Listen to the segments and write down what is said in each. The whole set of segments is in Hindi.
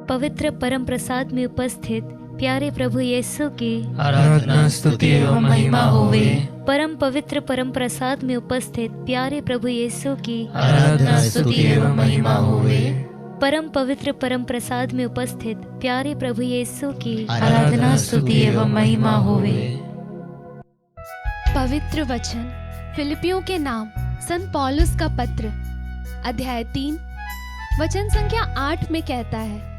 पवित्र परम प्रसाद में उपस्थित प्यारे प्रभु यीशु की आराधना स्तुति एवं महिमा होवे। परम पवित्र परम प्रसाद में उपस्थित प्यारे प्रभु यीशु की आराधना स्तुति एवं महिमा होवे। परम पवित्र परम प्रसाद में उपस्थित प्यारे प्रभु यीशु की आराधना स्तुति एवं महिमा होवे। पवित्र वचन फिलिपियों के नाम संत पौलुस का पत्र अध्याय 3 वचन संख्या 8 में कहता है,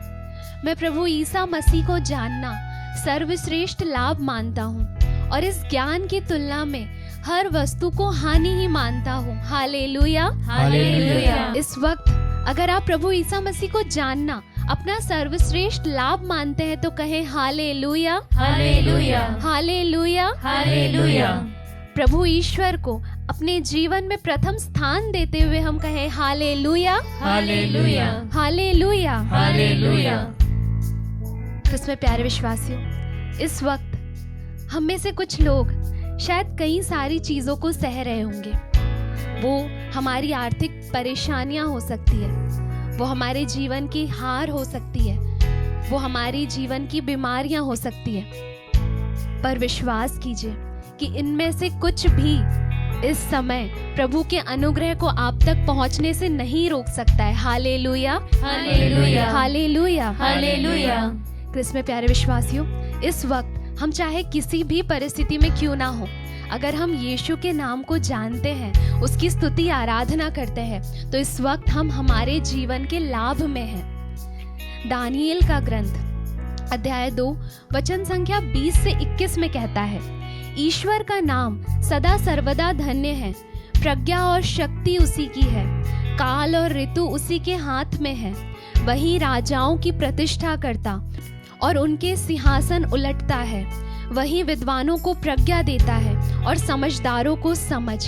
मैं प्रभु ईसा मसीह को जानना सर्वश्रेष्ठ लाभ मानता हूँ और इस ज्ञान की तुलना में हर वस्तु को हानि ही मानता हूँ। Hallelujah hallelujah. इस वक्त अगर आप प्रभु ईसा मसीह को जानना अपना सर्वश्रेष्ठ लाभ मानते हैं तो कहें हालेलुया हालेलुया हालेलुया हालेलुया। प्रभु ईश्वर को अपने जीवन में प्रथम स्थान देते हुए हम कहें हालेलुया हालेलुया हालेलुया हालेलुया। इसमें प्यारे विश्वासियों, इस वक्त हम में से कुछ लोग शायद कई सारी चीजों को सह रहे होंगे। वो हमारी आर्थिक परेशानियां हो सकती है, वो हमारे जीवन की हार हो सकती है, वो हमारी जीवन की बीमारियां हो सकती है। पर विश्वास कीजिए कि इनमें से कुछ भी इस समय प्रभु के अनुग्रह को आप तक पहुंचने से नहीं रोक सकता है। Hallelujah hallelujah hallelujah hallelujah. क्रिस्त में प्यारे विश्वासियों, इस वक्त हम चाहे किसी भी परिस्थिति में क्यों ना हो, अगर हम यीशु के नाम को जानते हैं, उसकी स्तुति आराधना करते हैं, तो इस वक्त हम हमारे जीवन के लाभ में हैं। दानिएल का ग्रंथ अध्याय 2 वचन संख्या 20 से 21 में कहता है, ईश्वर का नाम सदा सर्वदा धन्य है, प्रज्ञा और शक्ति उसी की है, काल और ऋतु उसी के हाथ में है, वही राजाओं की प्रतिष्ठा करता और उनके सिंहासन उलटता है, वही विद्वानों को प्रज्ञा देता है और समझदारों को समझ।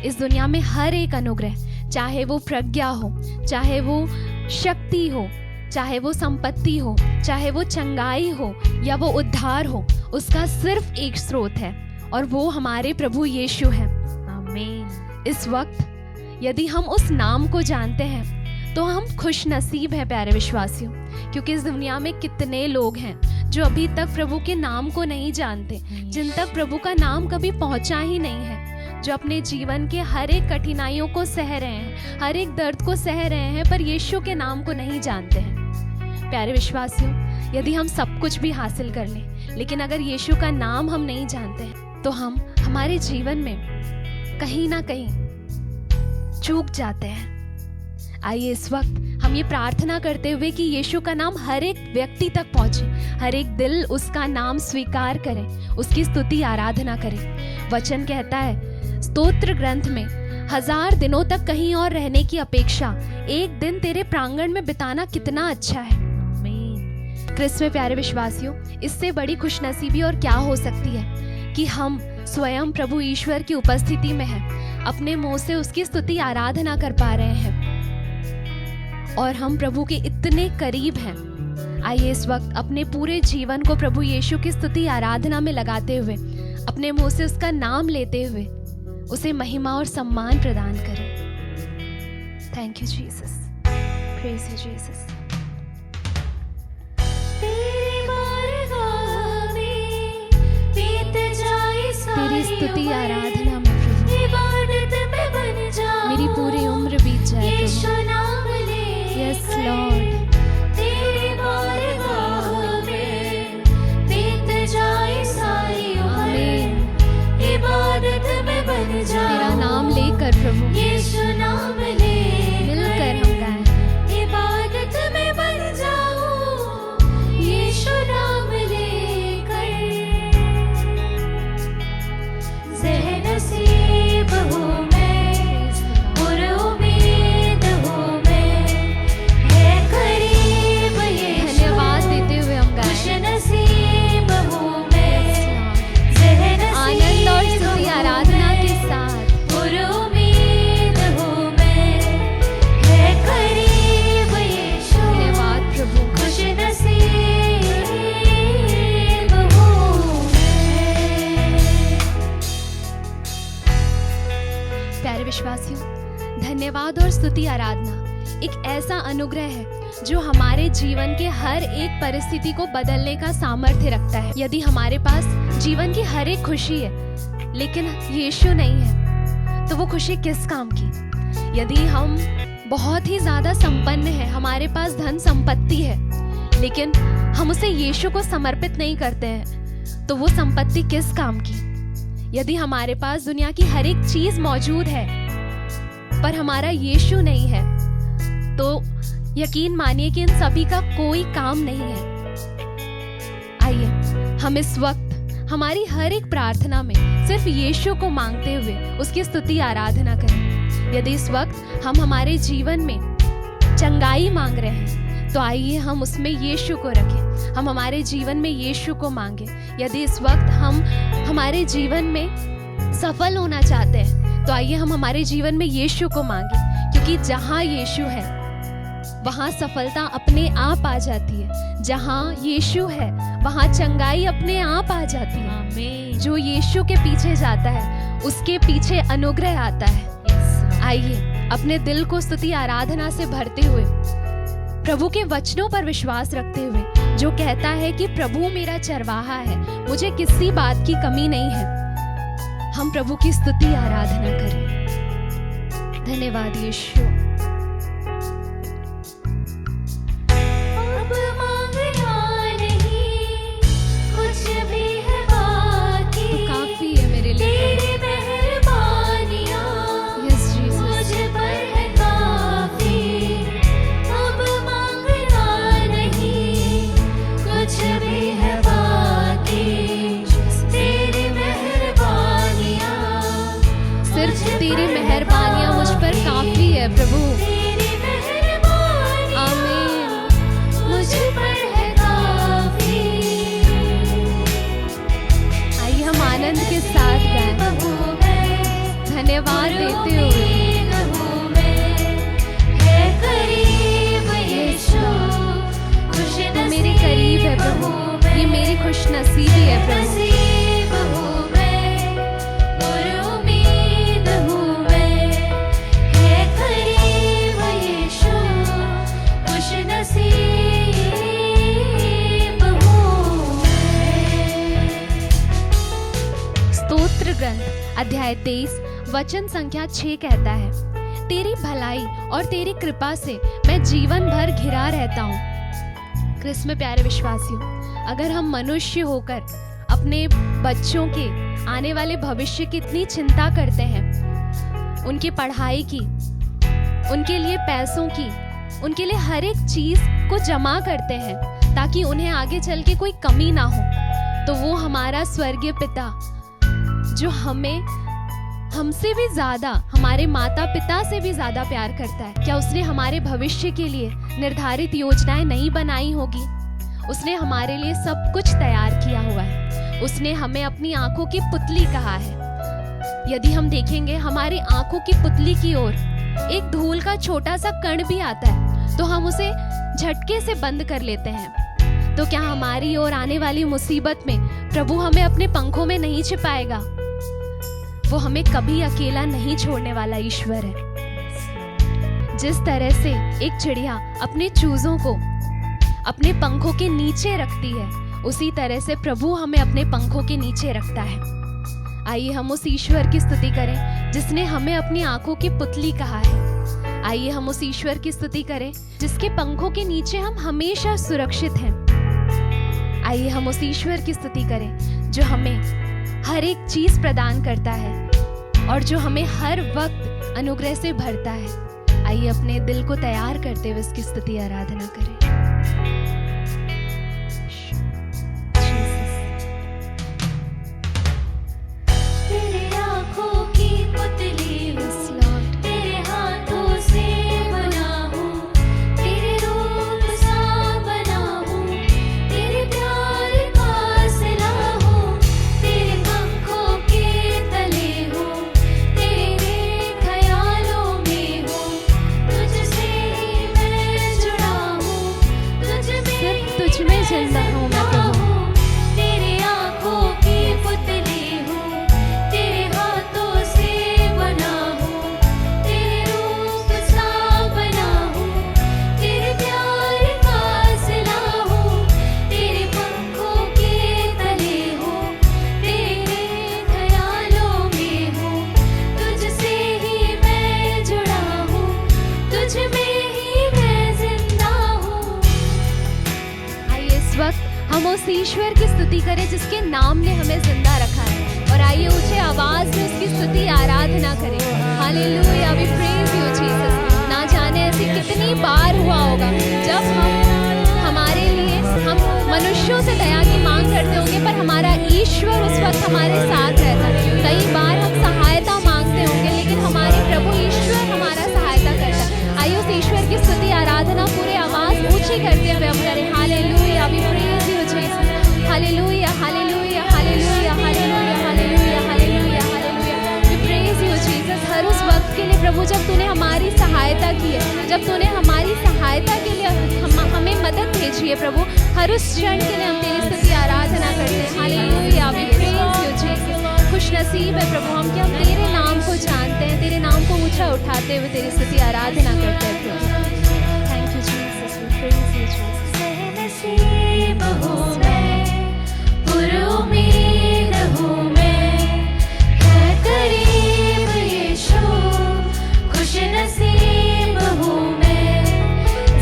इस दुनिया में हर एक अनुग्रह, चाहे वो प्रज्ञा हो, चाहे वो शक्ति हो, चाहे वो संपत्ति हो, चाहे वो चंगाई हो या वो उद्धार हो, उसका सिर्फ एक स्रोत है और वो हमारे प्रभु यीशु है। आमीन। इस वक्त यदि हम उस नाम को जानते हैं तो हम खुश नसीब हैं प्यारे विश्वासियों, क्योंकि इस दुनिया में कितने लोग हैं जो अभी तक प्रभु के नाम को नहीं जानते, जिन तक प्रभु का नाम कभी पहुंचा ही नहीं है, जो अपने जीवन के हर एक कठिनाइयों को सह रहे हैं, हर एक दर्द को सह रहे हैं, पर यीशु के नाम को नहीं जानते हैं। प्यारे विश्वासियों, यदि हम सब कुछ भी हासिल कर लें, लेकिन अगर यीशु का नाम हम नहीं जानते हैं, तो हम हमारे जीवन में कहीं ना कहीं चूक जाते हैं। आइए इस वक्त हम ये प्रार्थना करते हुए कि यीशु का नाम हर एक व्यक्ति तक पहुंचे, हर एक दिल उसका नाम स्वीकार करे, उसकी स्तुति आराधना करे। वचन कहता है स्तोत्र ग्रंथ में, 1000 दिनों तक कहीं और रहने की अपेक्षा एक दिन तेरे प्रांगण में बिताना कितना अच्छा है। क्रिस्त में प्यारे विश्वासियों, इससे बड़ी खुशनसीबी और क्या हो सकती है कि हम स्वयं प्रभु ईश्वर की उपस्थिति में हैं, अपने मुंह से उसकी स्तुति आराधना कर पा रहे हैं और हम प्रभु के इतने करीब हैं। आइए इस वक्त अपने पूरे जीवन को प्रभु यीशु की स्तुति आराधना में लगाते हुए, अपने मुंह से उसका नाम लेते हुए उसे महिमा और सम्मान प्रदान करें। Thank you Jesus, praise you Jesus. तेरी स्तुति आराधना में प्रभु मेरी पूरी उम्र बीत जाए प्रभु। Yes Lord. तेरा नाम लेकर प्रभु मिलकर हम गाएं। इबादत में बन जाऊं यीशु नाम लेकर, ज़हनसीब हूँ मैं, पुरुमीद हूँ मैं, है करीब यीशु। धन्यवाद देते हुए हम गाएं। खुशनसीब हूँ मैं, आनंद और स्तुति आराधना के साथ पुरुमीद हूँ मैं, है करीब यीशु। धन्यवाद प्रभु। खुशनसीब हूँ मैं। प्यारे विश्वासियों, धन्यवाद और स्तुति आराधना एक ऐसा अनुग्रह है जो हमारे जीवन के हर एक परिस्थिति को बदलने का सामर्थ्य रखता है। यदि हमारे पास जीवन की हर एक खुशी है लेकिन यीशु नहीं है तो वो खुशी किस काम की। यदि हम बहुत ही ज्यादा संपन्न है, हमारे पास धन संपत्ति है, लेकिन हम उसे यीशु को समर्पित नहीं करते हैं तो वो संपत्ति किस काम की। यदि हमारे पास दुनिया की हर एक चीज मौजूद है पर हमारा यीशु नहीं है तो यकीन मानिए कि इन सभी का कोई काम नहीं है। आइए हम इस वक्त हमारी हर एक प्रार्थना में सिर्फ यीशु को मांगते हुए उसकी स्तुति आराधना करें। यदि इस वक्त हम हमारे जीवन में चंगाई मांग रहे हैं तो आइए हम उसमें यीशु को रखें, हम हमारे जीवन में यीशु को मांगे। यदि इस वक्त हम हमारे जीवन में सफल होना चाहते हैं तो आइए हम हमारे जीवन में यीशु को मांगे, क्योंकि जहाँ यीशु है वहाँ सफलता अपने आप आ जाती है। जहाँ यीशु है वहाँ चंगाई अपने आप आ जाती है। आमीन। जो यीशु के पीछे जाता है उसके पीछे अनुग्रह आता है। आइए अपने दिल को स्तुति आराधना से भरते हुए प्रभु के वचनों पर विश्वास रखते हुए, जो कहता है कि प्रभु मेरा चरवाहा है, मुझे किसी बात की कमी नहीं है, हम प्रभु की स्तुति आराधना करें। धन्यवाद यीशु। अब मांगना नहीं कुछ भी है बाकी, तो काफी है मेरे लिए। तेरी मेहरबानियाँ यस जीसस। मुझ पर है काफी। अब मांगना नहीं कुछ भी है बाकी, तेरी मेहरबानियाँ सिर्फ तेरी मेहरबानियाँ मुझ पर काफी है प्रभु। तेरी मेहरबानियाँ आमीन। मुझ पर है काफी। आइए हम आनंद के साथ गाएं, बहू मैं धन्यवाद देते हुए। उम्मीद हूँ मैं, है करीब यीशु, खुश तू मेरे करीब है प्रभु, ये मेरी खुश नसीबी है प्रभु। नसीब हूँ मैं, और उम्मीद हूँ मैं, है करीब यीशु, खुश नसीब हूँ मैं। स्तोत्र ग्रंथ अध्याय 23 वचन संख्या 6 कहता है, तेरी भलाई और तेरी कृपा से मैं जीवन भर घिरा रहता हूँ। क्रिस्त में प्यारे विश्वासियों, अगर हम मनुष्य होकर अपने बच्चों के आने वाले भविष्य की इतनी चिंता करते हैं, उनकी पढ़ाई की, उनके लिए पैसों की, उनके लिए हर एक चीज को जमा करते हैं ताकि उन्हें आगे चल के कोई कमी ना हो, तो वो हमारा स्वर्गीय पिता जो हमें हमसे भी ज्यादा, हमारे माता पिता से भी ज्यादा प्यार करता है, क्या उसने हमारे भविष्य के लिए निर्धारित योजनाएं नहीं बनाई होगी? उसने हमारे लिए सब कुछ तैयार किया हुआ है। उसने हमें अपनी आंखों की पुतली कहा है। यदि हम देखेंगे हमारी आंखों की पुतली की ओर एक धूल का छोटा सा कण भी आता है तो हम उसे झटके से बंद कर लेते हैं। तो क्या हमारी ओर आने वाली मुसीबत में प्रभु हमें अपने पंखों में नहीं छिपाएगा? वो हमें कभी अकेला नहीं छोड़ने वाला ईश्वर है। जिस तरह से एक चिड़िया अपने चूजों को अपने पंखों के नीचे रखती है, उसी तरह से प्रभु हमें अपने पंखों के नीचे रखता है। आइए हम उस ईश्वर की स्तुति करें जिसने हमें अपनी आंखों की पुतली कहा है। आइए हम उस ईश्वर की स्तुति करें जिसके पंखों के नीचे हम हमेशा सुरक्षित हैं। आइए हम उस ईश्वर की स्तुति करें जो हमें हर एक चीज प्रदान करता है और जो हमें हर वक्त अनुग्रह से भरता है। आइए अपने दिल को तैयार करते हुए इसकी स्तुति आराधना करें। तेरे आँखों की पुतली हूँ, तेरे हाथों से बना हूँ, तेरे रूप सा बना हूँ, तेरे प्यार का सिला हूँ, तेरे पंखों के तले हूँ, तेरे ख्यालों में हूँ, तुझसे ही मैं जुड़ा हूँ, तुझ में उस ईश्वर की स्तुति करें जिसके नाम ने हमें जिंदा रखा है। और आइए ऊंचे आवाज में उसकी स्तुति आराधना करें। Hallelujah, we praise you Jesus. ना जाने ऐसी कितनी बार हुआ होगा जब हमारे लिए हम मनुष्यों से दया की मांग करते होंगे, पर हमारा ईश्वर उस वक्त हमारे साथ रहता है। कई बार हम सहायता मांगते होंगे, लेकिन हमारे प्रभु ईश्वर हमारा सहायता करता है। आइए उस ईश्वर की स्तुति आराधना पूरे आवाज ऊंची करते हुए हम करें। Hallelujah, we praise you Jesus. Hallelujah, hallelujah, hallelujah, hallelujah, hallelujah, hallelujah, hallelujah, we praise you Jesus. हर उस वक्त के लिए प्रभु जब तूने हमारी सहायता की है, जब तूने हमारी सहायता के लिए हमें मदद भेजी है प्रभु, हर उस क्षण के लिए हम तेरी स्तुति आराधना करते हैं। Hallelujah, we praise you Jesus. खुश नसीब है प्रभु हम कि हम तेरे नाम को जानते हैं, तेरे नाम को ऊंचा उठाते हुए तेरी स्तुति आराधना करते हैं प्रभु। Thank you Jesus, we praise you Jesus. सहनसीब हूँ मैं, पुरुमीद हूँ मैं, है करीब यीशु, खुश नसीब हूँ मैं।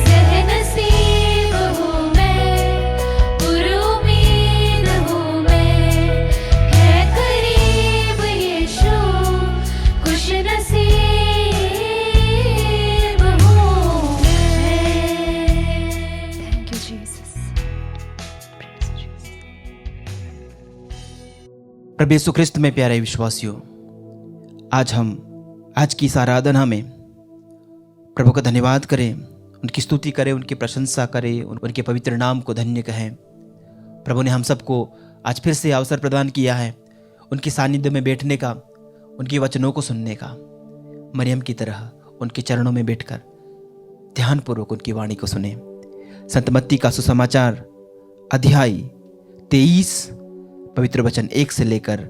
सहनसीब हूँ मैं, पुरुमीद हूँ मैं, है करीब यीशु, खुश नसीब हूँ मैं। Thank you Jesus. प्रभु यीशु ख्रिस्त में प्यारे विश्वासियों, आज की इस आराधना में प्रभु का धन्यवाद करें, उनकी स्तुति करें, उनकी प्रशंसा करें, उनके पवित्र नाम को धन्य कहें। प्रभु ने हम सबको आज फिर से अवसर प्रदान किया है उनके सानिध्य में बैठने का, उनके वचनों को सुनने का। मरियम की तरह उनके चरणों में बैठकर ध्यानपूर्वक उनकी वाणी को सुने। संत मत्ती का सुसमाचार अध्याय 23 पवित्र वचन 1 से लेकर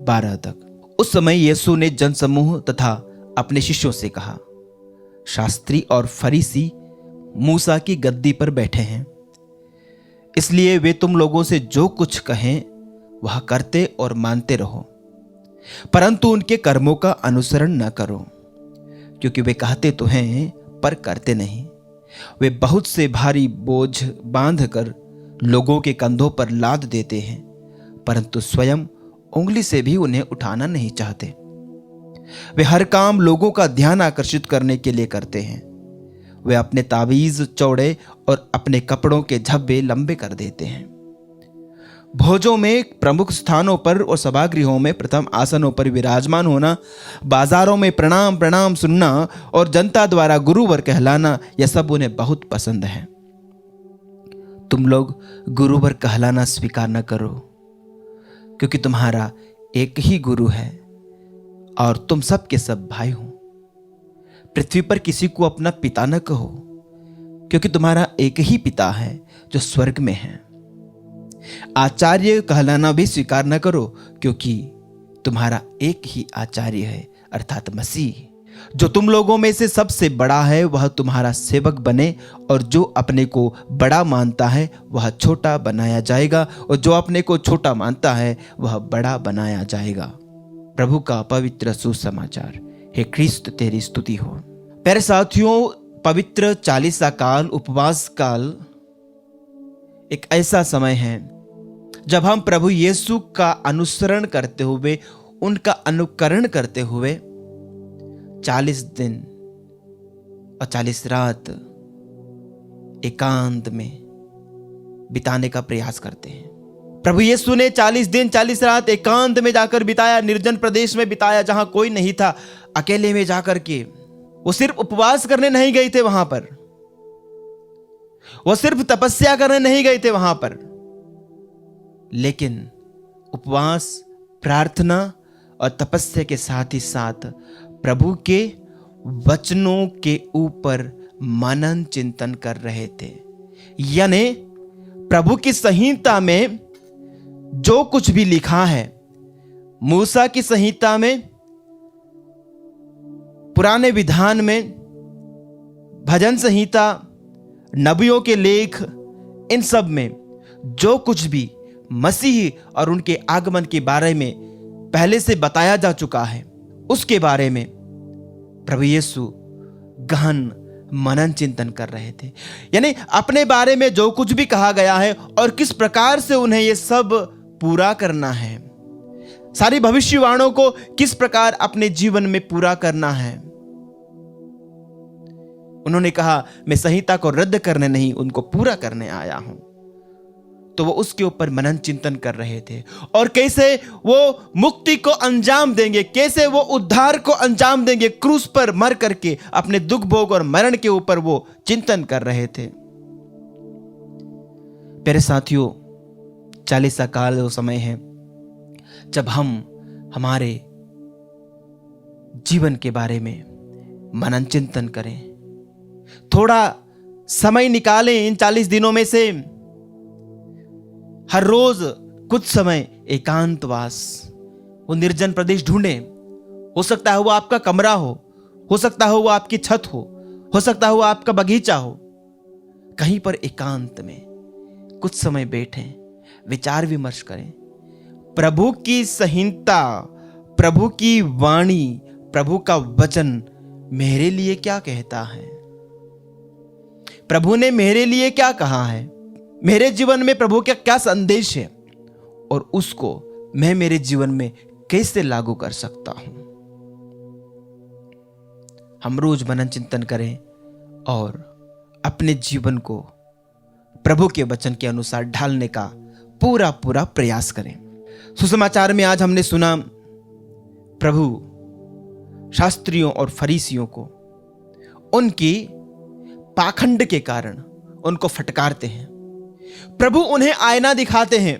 12 तक। उस समय यीशु ने जनसमूह तथा अपने शिष्यों से कहा, शास्त्री और फरीसी मूसा की गद्दी पर बैठे हैं, इसलिए वे तुम लोगों से जो कुछ कहें वह करते और मानते रहो, परंतु उनके कर्मों का अनुसरण न करो, क्योंकि वे कहते तो हैं पर करते नहीं। वे बहुत से भारी बोझ बांधकर लोगों के कंधों पर लाद देते हैं, परंतु स्वयं उंगली से भी उन्हें उठाना नहीं चाहते। वे हर काम लोगों का ध्यान आकर्षित करने के लिए करते हैं। वे अपने तावीज चौड़े और अपने कपड़ों के झब्बे लंबे कर देते हैं। भोजों में प्रमुख स्थानों पर और सभागृहों में प्रथम आसनों पर विराजमान होना, बाजारों में प्रणाम प्रणाम सुनना और जनता द्वारा गुरुवर कहलाना, यह सब उन्हें बहुत पसंद है। तुम लोग गुरुवर कहलाना स्वीकार न करो, क्योंकि तुम्हारा एक ही गुरु है और तुम सब के सब भाई हो। पृथ्वी पर किसी को अपना पिता न कहो, क्योंकि तुम्हारा एक ही पिता है जो स्वर्ग में है। आचार्य कहलाना भी स्वीकार न करो, क्योंकि तुम्हारा एक ही आचार्य है अर्थात मसीह। जो तुम लोगों में से सबसे बड़ा है वह तुम्हारा सेवक बने, और जो अपने को बड़ा मानता है वह छोटा बनाया जाएगा, और जो अपने को छोटा मानता है वह बड़ा बनाया जाएगा। प्रभु का पवित्र सुसमाचार। हे क्रिस्त तेरी स्तुति हो। प्यारे साथियों, पवित्र 40 काल उपवास काल एक ऐसा समय है जब हम प्रभु यीशु का अनुसरण करते हुए, उनका अनुकरण करते हुए 40 दिन और 40 रात एकांत में बिताने का प्रयास करते हैं। प्रभु यीशु ने 40 दिन 40 रात एकांत में जाकर बिताया, निर्जन प्रदेश में बिताया, जहां कोई नहीं था। अकेले में जाकर के वो सिर्फ उपवास करने नहीं गए थे वहां पर, वो सिर्फ तपस्या करने नहीं गए थे वहां पर, लेकिन उपवास, प्रार्थना और तपस्या के साथ ही साथ प्रभु के वचनों के ऊपर मनन चिंतन कर रहे थे। यानी प्रभु की संहिता में जो कुछ भी लिखा है, मूसा की संहिता में, पुराने विधान में, भजन संहिता, नबियों के लेख, इन सब में जो कुछ भी मसीह और उनके आगमन के बारे में पहले से बताया जा चुका है, उसके बारे में प्रभु यीशु गहन मनन चिंतन कर रहे थे। यानी अपने बारे में जो कुछ भी कहा गया है और किस प्रकार से उन्हें ये सब पूरा करना है, सारी भविष्यवाणियों को किस प्रकार अपने जीवन में पूरा करना है। उन्होंने कहा, मैं संहिता को रद्द करने नहीं, उनको पूरा करने आया हूं। तो वो उसके ऊपर मनन चिंतन कर रहे थे और कैसे वो मुक्ति को अंजाम देंगे, कैसे वो उद्धार को अंजाम देंगे, क्रूस पर मर करके अपने दुख भोग और मरण के ऊपर वो चिंतन कर रहे थे। प्यारे साथियों, 40 काल वो समय है जब हम हमारे जीवन के बारे में मनन चिंतन करें। थोड़ा समय निकालें इन 40 दिनों में से, हर रोज कुछ समय एकांतवास, वो निर्जन प्रदेश ढूंढें। हो सकता है वो आपका कमरा हो सकता है वो आपकी छत हो सकता है वो आपका बगीचा हो। कहीं पर एकांत में कुछ समय बैठें, विचार विमर्श करें। प्रभु की संहिता, प्रभु की वाणी, प्रभु का वचन मेरे लिए क्या कहता है, प्रभु ने मेरे लिए क्या कहा है, मेरे जीवन में प्रभु का क्या संदेश है और उसको मैं मेरे जीवन में कैसे लागू कर सकता हूं। हम रोज मनन चिंतन करें और अपने जीवन को प्रभु के वचन के अनुसार ढालने का पूरा प्रयास करें। सुसमाचार में आज हमने सुना, प्रभु शास्त्रियों और फरीसियों को उनकी पाखंड के कारण उनको फटकारते हैं। प्रभु उन्हें आईना दिखाते हैं,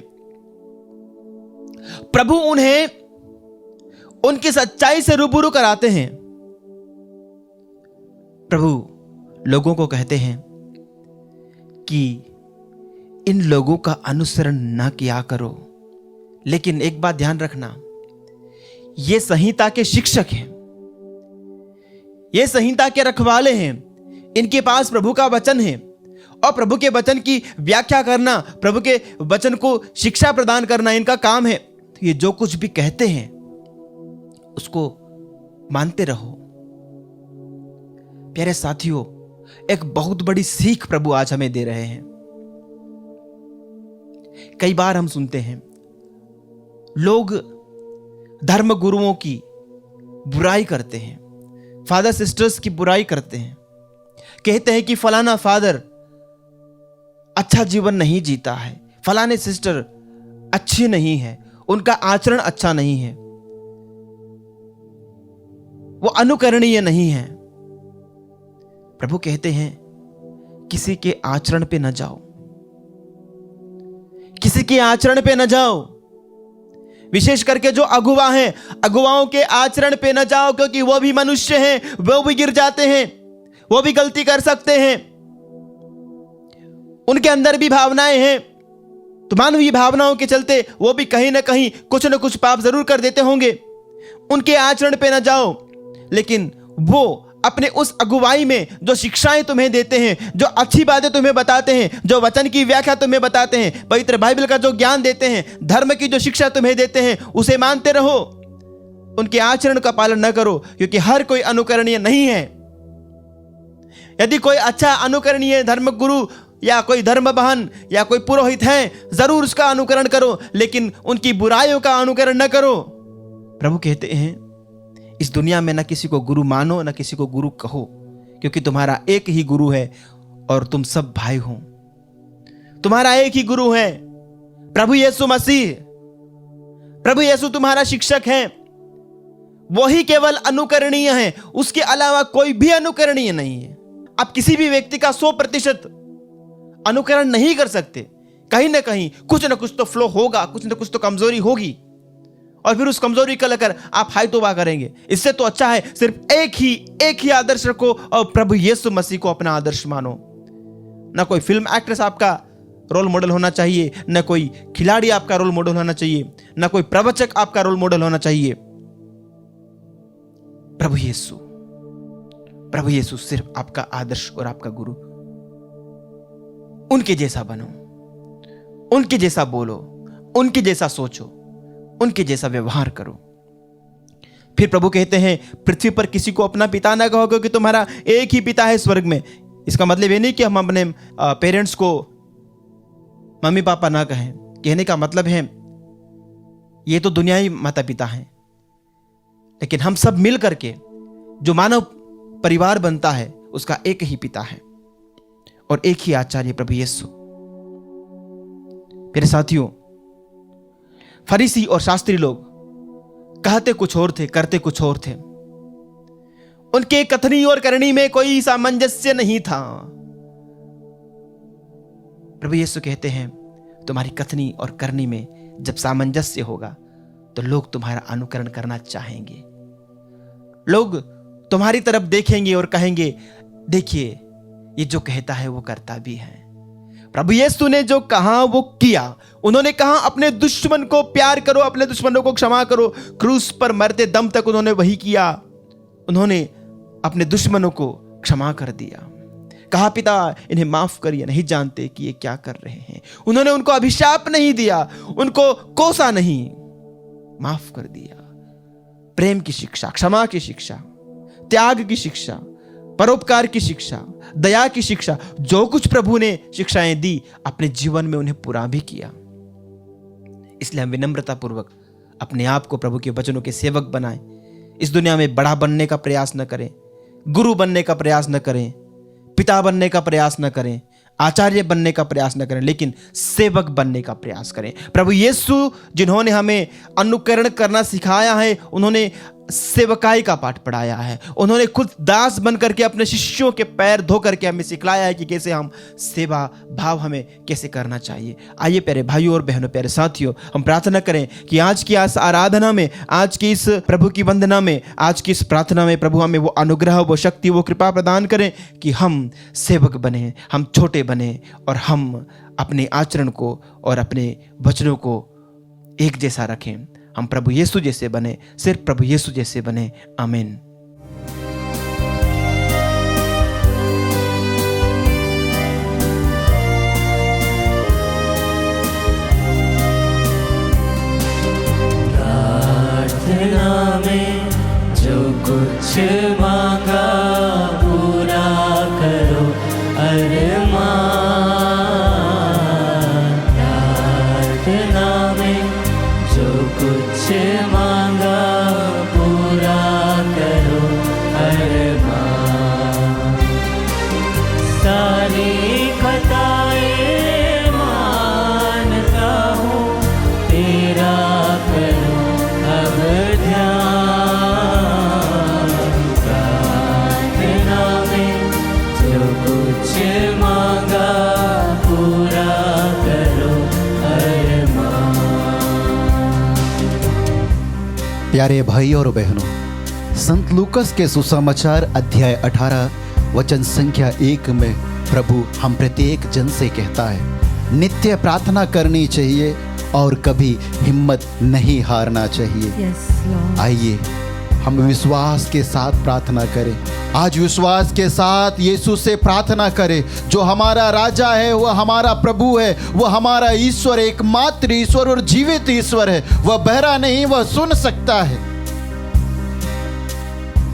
प्रभु उन्हें उनकी सच्चाई से रूबरू कराते हैं। प्रभु लोगों को कहते हैं कि इन लोगों का अनुसरण ना किया करो, लेकिन एक बात ध्यान रखना, ये संहिता के शिक्षक हैं, ये संहिता के रखवाले हैं, इनके पास प्रभु का वचन है और प्रभु के वचन की व्याख्या करना, प्रभु के वचन को शिक्षा प्रदान करना इनका काम है। तो ये जो कुछ भी कहते हैं उसको मानते रहो। प्यारे साथियों, एक बहुत बड़ी सीख प्रभु आज हमें दे रहे हैं। कई बार हम सुनते हैं लोग धर्म गुरुओं की बुराई करते हैं, फादर सिस्टर्स की बुराई करते हैं, कहते हैं कि फलाना फादर अच्छा जीवन नहीं जीता है, फलाने सिस्टर अच्छी नहीं है, उनका आचरण अच्छा नहीं है, वो अनुकरणीय नहीं है। प्रभु कहते हैं किसी के आचरण पे न जाओ, किसी के आचरण पे न जाओ, विशेष करके जो अगुवा हैं, अगुवाओं के आचरण पे न जाओ, क्योंकि वो भी मनुष्य हैं, वो भी गिर जाते हैं, वो भी गलती कर सकते हैं, उनके अंदर भी भावनाएं हैं, तो मानवीय भावनाओं के चलते वो भी कहीं ना कहीं कुछ न कुछ पाप जरूर कर देते होंगे। उनके आचरण पे न जाओ, लेकिन वो अपने उस अगुवाई में जो शिक्षाएं तुम्हें देते हैं, जो अच्छी बातें तुम्हें बताते हैं, जो वचन की व्याख्या तुम्हें बताते हैं, पवित्र बाइबल का जो ज्ञान देते हैं, धर्म की जो शिक्षा तुम्हें देते हैं, उसे मानते रहो। उनके आचरण का पालन न करो, क्योंकि हर कोई अनुकरणीय नहीं है। यदि कोई अच्छा अनुकरणीय धर्म गुरु या कोई धर्म बहन या कोई पुरोहित है, जरूर उसका अनुकरण करो, लेकिन उनकी बुराइयों का अनुकरण न करो। प्रभु कहते हैं इस दुनिया में न किसी को गुरु मानो, न किसी को गुरु कहो, क्योंकि तुम्हारा एक ही गुरु है और तुम सब भाई हो। तुम्हारा एक ही गुरु है, प्रभु यीशु मसीह। प्रभु यीशु तुम्हारा शिक्षक है, वही केवल अनुकरणीय है, उसके अलावा कोई भी अनुकरणीय नहीं है। आप किसी भी व्यक्ति का 100% अनुकरण नहीं कर सकते, कहीं ना कहीं कुछ ना कुछ तो फ्लो होगा, कुछ ना कुछ तो कमजोरी होगी, और फिर उस कमजोरी को लेकर आप हाय तौबा करेंगे। इससे तो अच्छा है सिर्फ एक ही आदर्श रखो और प्रभु यीशु मसीह को अपना आदर्श मानो। ना कोई फिल्म एक्ट्रेस आपका रोल मॉडल होना चाहिए, ना कोई खिलाड़ी आपका रोल मॉडल होना चाहिए, ना कोई प्रवचक आपका रोल मॉडल होना चाहिए। प्रभु यीशु सिर्फ आपका आदर्श और आपका गुरु। उनके जैसा बनो, उनके जैसा बोलो, उनके जैसा सोचो, उनके जैसा व्यवहार करो। फिर प्रभु कहते हैं, पृथ्वी पर किसी को अपना पिता ना कहो क्योंकि तुम्हारा एक ही पिता है स्वर्ग में। इसका मतलब ये नहीं कि हम अपने पेरेंट्स को मम्मी पापा ना कहें। कहने का मतलब है ये तो दुनियाई माता पिता हैं, लेकिन हम सब मिल करके जो मानव परिवार बनता है उसका एक ही पिता है और एक ही आचार्य प्रभु यीशु। मेरे साथियों, फरीसी और शास्त्री लोग कहते कुछ और थे, करते कुछ और थे। उनके कथनी और करनी में कोई सामंजस्य नहीं था। प्रभु यीशु कहते हैं, तुम्हारी कथनी और करनी में जब सामंजस्य होगा तो लोग तुम्हारा अनुकरण करना चाहेंगे। लोग तुम्हारी तरफ देखेंगे और कहेंगे, देखिए ये जो कहता है वो करता भी है। प्रभु यीशु ने जो कहा वो किया। उन्होंने कहा अपने दुश्मन को प्यार करो, अपने दुश्मनों को क्षमा करो। क्रूस पर मरते दम तक उन्होंने वही किया। उन्होंने अपने दुश्मनों को क्षमा कर दिया। कहा, पिता इन्हें माफ करिए, नहीं जानते कि ये क्या कर रहे हैं। उन्होंने उनको अभिशाप नहीं दिया, उनको कोसा नहीं, माफ कर दिया। प्रेम की शिक्षा, क्षमा की शिक्षा, त्याग की शिक्षा, परोपकार की शिक्षा, दया की शिक्षा, जो कुछ प्रभु ने शिक्षाएं दी अपने जीवन में उन्हें पूरा भी किया। इसलिए हम विनम्रता पूर्वक अपने आप को प्रभु के वचनों के सेवक बनाएं। इस दुनिया में बड़ा बनने का प्रयास न करें, गुरु बनने का प्रयास न करें, पिता बनने का प्रयास न करें, आचार्य बनने का प्रयास न करें, लेकिन सेवक बनने का प्रयास करें। प्रभु यीशु जिन्होंने हमें अनुकरण करना सिखाया है, उन्होंने सेवकाई का पाठ पढ़ाया है। उन्होंने खुद दास बन करके अपने शिष्यों के पैर धो करके हमें सिखलाया है कि कैसे हम सेवा भाव हमें कैसे करना चाहिए। आइए प्यारे भाइयों और बहनों, प्यारे साथियों, हम प्रार्थना करें कि आज की इस आराधना में, आज की इस प्रभु की वंदना में, आज की इस प्रार्थना में प्रभु हमें वो अनुग्रह, वो शक्ति, वो कृपा प्रदान करें कि हम सेवक बने, हम छोटे बने और हम अपने आचरण को और अपने वचनों को एक जैसा रखें। हम प्रभु यीशु जैसे बने, सिर्फ प्रभु यीशु जैसे बने। आमीन। प्रार्थना में जो कुछ मांगा पूरा करो अरमान। प्रार्थना में जो कुछ मांगा पूरा करो अरमान। सारी खताएं मानता हूँ, तेरा करो अब ध्यान। प्रार्थना में जो कुछ मांगा पूरा करो अरमान। प्यारे भाई और बहनों, संत लूकस के सुसमाचार अध्याय 18 वचन संख्या 1 में प्रभु हम प्रत्येक जन से कहता है, नित्य प्रार्थना करनी चाहिए और कभी हिम्मत नहीं हारना चाहिए। आइए हम विश्वास के साथ प्रार्थना करें। आज विश्वास के साथ यीशु से प्रार्थना करें। जो हमारा राजा है, वह हमारा प्रभु है, वह हमारा ईश्वर, एकमात्र ईश्वर और जीवित ईश्वर है। वह बहरा नहीं, वह सुन सकता है।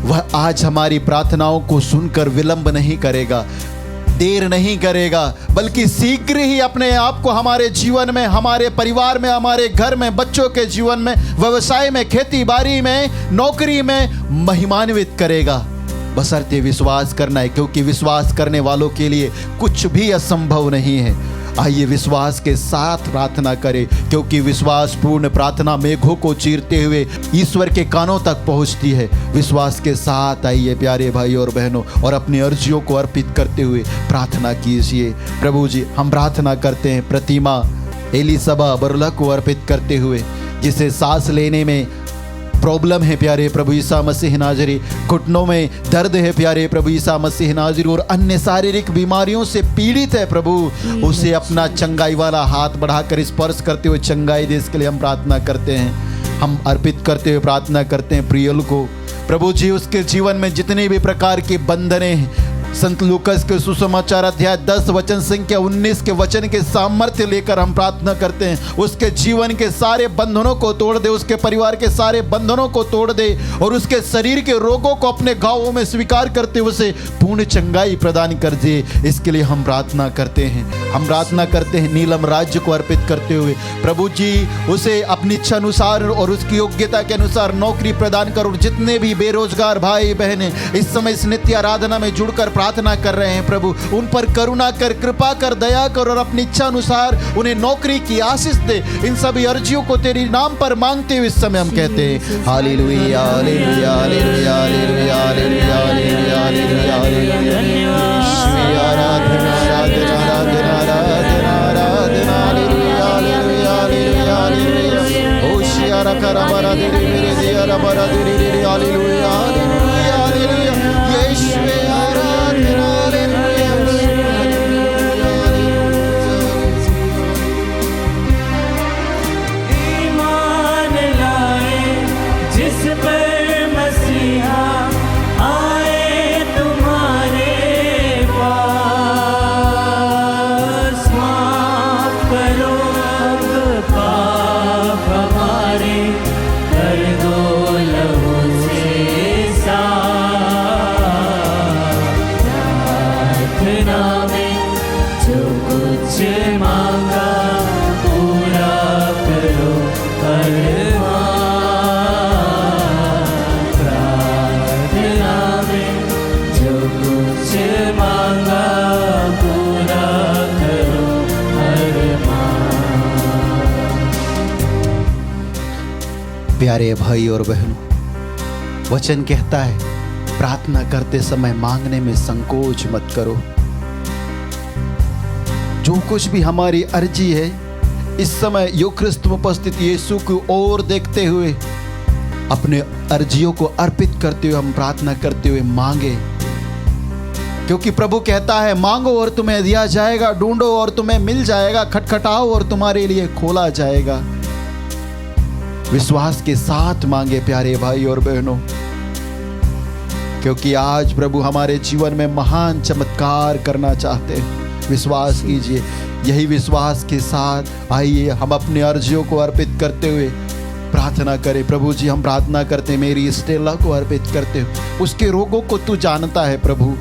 वह आज हमारी प्रार्थनाओं को सुनकर विलंब नहीं करेगा, देर नहीं करेगा, बल्कि शीघ्र ही अपने आप को हमारे जीवन में, हमारे परिवार में, हमारे घर में, बच्चों के जीवन में, व्यवसाय में, खेती बाड़ी में, नौकरी में महिमान्वित करेगा। बशर्ते विश्वास करना है, क्योंकि विश्वास करने वालों के लिए कुछ भी असंभव नहीं है। आइए विश्वास के साथ प्रार्थना करें, क्योंकि विश्वास पूर्ण प्रार्थना मेघों को चीरते हुए ईश्वर के कानों तक पहुंचती है। विश्वास के साथ आइए प्यारे भाई और बहनों, और अपनी अर्जियों को अर्पित करते हुए प्रार्थना कीजिए। प्रभु जी, हम प्रार्थना करते हैं प्रतिमा एलिसबा बरला को अर्पित करते हुए, जिसे सांस लेने में प्रॉब्लम है प्यारे प्रभु ईसा मसीह नाजरी, घुटनों में दर्द है प्यारे प्रभु ईसा मसीह नाजरी, और अन्य शारीरिक बीमारियों से पीड़ित है प्रभु, उसे अपना चंगाई वाला हाथ बढ़ाकर स्पर्श करते हुए चंगाई दे, इसके लिए हम प्रार्थना करते हैं। हम अर्पित करते हुए प्रार्थना करते हैं प्रियल को। प्रभु जी, उसके जीवन में जितने भी प्रकार के बंधने हैं, संत लूकास के सुसमाचार अध्याय 10 वचन संख्या 19 के वचन के सामर्थ्य लेकर हम प्रार्थना करते हैं। उसके जीवन के सारे बंधनों को तोड़ दे, उसके परिवार के सारे बंधनों को तोड़ दे और उसके शरीर के रोगों को अपने घावों में स्वीकार करते हुए उसे पूर्ण चंगाई प्रदान कर दे। इसके लिए हम प्रार्थना करते हैं। हम प्रार्थना करते हैं नीलम राज्य को अर्पित करते हुए, प्रभु जी उसे अपनी इच्छा अनुसार और उसकी योग्यता के अनुसार नौकरी प्रदान कर। और जितने भी बेरोजगार भाई बहनें इस समय इस नित्य आराधना में जुड़कर प्रार्थना कर रहे हैं, प्रभु उन पर करुणा कर, कृपा कर, दया कर और अपनी इच्छा अनुसार उन्हें नौकरी की आशीष दे। इन सभी अर्जियों को तेरी नाम पर मांगते हुए इस समय हम कहते हैं hallelujah hallelujah hallelujah hallelujah hallelujah hallelujah hallelujah hallelujah. आराधना आराधना आराधना आराधना आराधना हालेलुया हालेलुया हालेलुया हालेलुया। होशियार करा बरा दे मेरे दिया बरा दे हालेलुया हालेलुया हालेलुया। यीशुवे आराधना हालेलुया। ईमान लाए जिस पर मसीहा आए तुम्हारे पास, माफ करो अब पाप हमारे, कर दो लहू से साफ। प्रार्थना में जो कुछ मांगा पूरा करो अरमान। प्रार्थना में जो कुछ मांगा पूरा करो अरमान। प्यारे भाई और बहनों, वचन कहता है प्रार्थना करते समय मांगने में संकोच मत करो। जो कुछ भी हमारी अर्जी है इस समय योग ख्रिस्त में उपस्थित यीशु की ओर देखते हुए अपने अर्जियों को अर्पित करते हुए हम प्रार्थना करते हुए मांगे, क्योंकि प्रभु कहता है मांगो और तुम्हें दिया जाएगा, ढूंढो और तुम्हें मिल जाएगा, खटखटाओ और तुम्हारे लिए खोला जाएगा। विश्वास के साथ मांगे प्यारे भाई और बहनों, क्योंकि आज प्रभु हमारे जीवन में महान चमत्कार करना चाहते हैं। विश्वास कीजिए, यही विश्वास के साथ आइए हम अपने अर्जियों को अर्पित करते हुए प्रार्थना करें। प्रभु जी हम प्रार्थना करते हैं मेरी स्टेला को अर्पित करते हुए, उसके रोगों को तू जानता है प्रभु,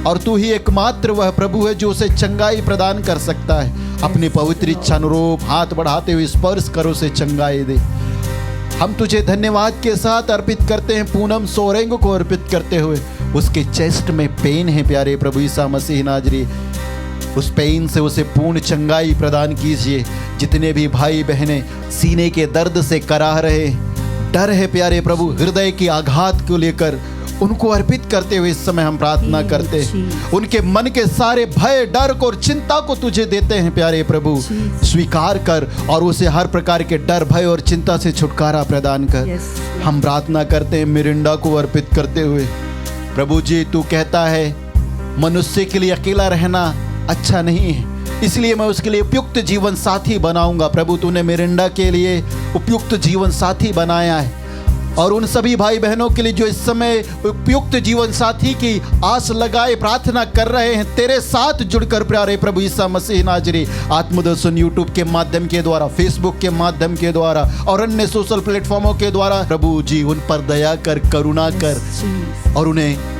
और तू ही एकमात्र वह प्रभु है जो उसे चंगाई प्रदान कर सकता है। अपनी पवित्र इच्छा अनुरूप हाथ बढ़ाते हुए स्पर्श करो, उसे चंगाई दे। हम तुझे धन्यवाद के साथ अर्पित करते हैं पूनम सोरेंग को अर्पित करते हुए। उसके चेस्ट में पेन है प्यारे प्रभु ईसा मसीह नाजरी, उस पेन से उसे पूर्ण चंगाई प्रदान कीजिए। जितने भी भाई बहनें सीने के दर्द से कराह रहे, डर है प्यारे प्रभु हृदय की आघात को लेकर, उनको अर्पित करते हुए इस समय हम प्रार्थना करते हैं। उनके मन के सारे भय, डर को और चिंता को तुझे देते हैं प्यारे प्रभु, स्वीकार कर और उसे हर प्रकार के डर, भय और चिंता से छुटकारा प्रदान कर। हम प्रार्थना करते हैं मिरिंडा को अर्पित करते हुए। प्रभु जी तू कहता है मनुष्य के लिए अकेला रहना अच्छा नहीं है, इसलिए मैं उसके लिए उपयुक्त जीवन साथी बनाऊंगा। प्रभु तूने मिरिंडा के लिए उपयुक्त जीवन साथी बनाया है, और उन सभी भाई बहनों के लिए जो इस समय उपयुक्त जीवन साथी की आस लगाए प्रार्थना कर रहे हैं तेरे साथ जुड़कर प्यारे प्रभु ईसा मसीह नाजरी, आत्मदर्शन यूट्यूब के माध्यम के द्वारा, फेसबुक के माध्यम के द्वारा और अन्य सोशल प्लेटफॉर्मों के द्वारा प्रभु जी उन पर दया कर, करुणा कर और उन्हें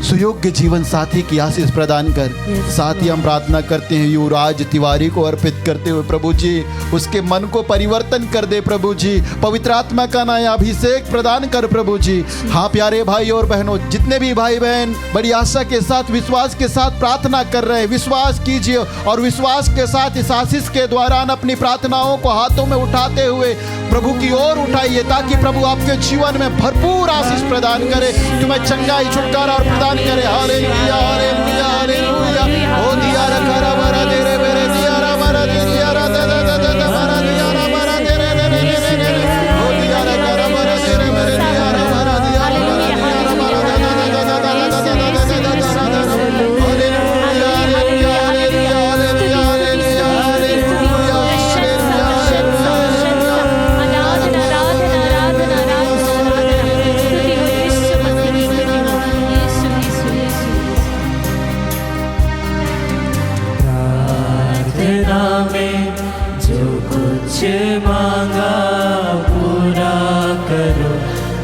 सुयोग्य जीवन साथी की आशीष प्रदान कर। साथ ही हम प्रार्थना करते हैं युवराज तिवारी को अर्पित करते हुए प्रभु जी उसके मन को परिवर्तन कर दे प्रभु जी, पवित्र आत्मा का नया अभिषेक प्रदान कर प्रभु जी। हाँ प्यारे भाई और बहनों, जितने भी भाई बहन बड़ी आशा के साथ, विश्वास के साथ प्रार्थना कर रहे हैं, विश्वास कीजिए और विश्वास के साथ इस आशीष के दौरान अपनी प्रार्थनाओं को हाथों में उठाते हुए प्रभु की ओर उठाइए, ताकि प्रभु आपके जीवन में भरपूर आशीष प्रदान करे, तुम्हें चंगाई, छुटकारा और प्रदान करे। Hallelujah hallelujah hallelujah. ओ दिया रखा रबरा दे रे मेरे दिया रबरा दे दिया रा दा दा दा दा बरा दिया रबरा दे रे रे रे रे रे रे। ओ दिया रखा रबरा दे रे मेरे दिया रबरा दिया रबरा दिया रबरा दा दा दा दा दा दा दा दा दा दा दा। Hallelujah hallelujah hallelujah hallelujah hallelujah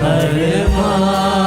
अरमान